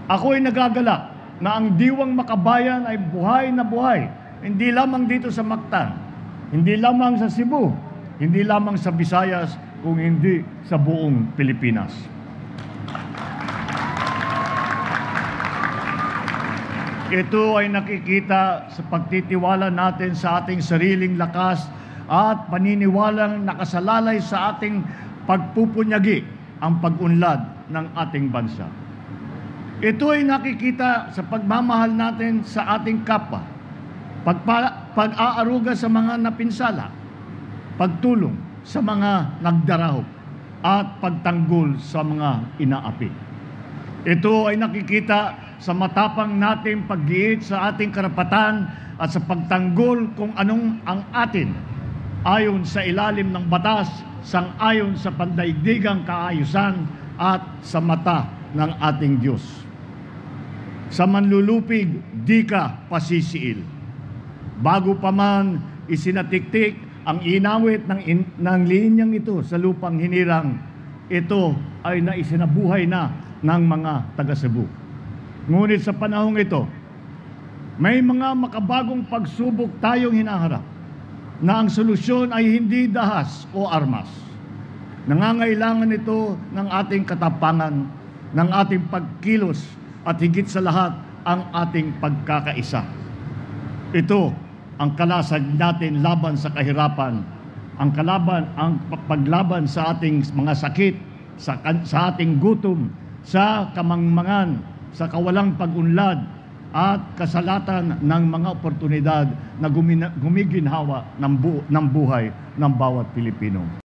Ako ay nagagalak na ang diwang makabayan ay buhay na buhay, hindi lamang dito sa Mactan, hindi lamang sa Cebu, hindi lamang sa Visayas, kung hindi sa buong Pilipinas. Ito ay nakikita sa pagtitiwala natin sa ating sariling lakas at paniniwalang nakasalalay sa ating pagpupunyagi ang pag-unlad ng ating bansa. Ito ay nakikita sa pagmamahal natin sa ating kapwa, pag-aaruga sa mga napinsala, pagtulong sa mga nagdarahop, at pagtanggol sa mga inaapi. Ito ay nakikita sa matapang nating paggiit sa ating karapatan at sa pagtanggol kung anong ang atin ayon sa ilalim ng batas, sang-ayon sa pandaigdigang kaayusan at sa mata ng ating Diyos. Sa manlulupig, di ka pasisiil. Bago pa man isinatiktik ang inawit ng linyang ito sa lupang hinirang, ito ay naisinabuhay na ng mga taga-Cebu. Ngunit sa panahong ito, may mga makabagong pagsubok tayong hinaharap na ang solusyon ay hindi dahas o armas. Nangangailangan ito ng ating katapangan, ng ating pagkilos, at higit sa lahat ang ating pagkakaisa. Ito ang kalasag natin laban sa kahirapan, ang paglaban sa ating mga sakit, sa ating gutom, sa kamangmangan, sa kawalang pag-unlad at kasalatan ng mga oportunidad na gumiginhawa ng buhay ng bawat Pilipino.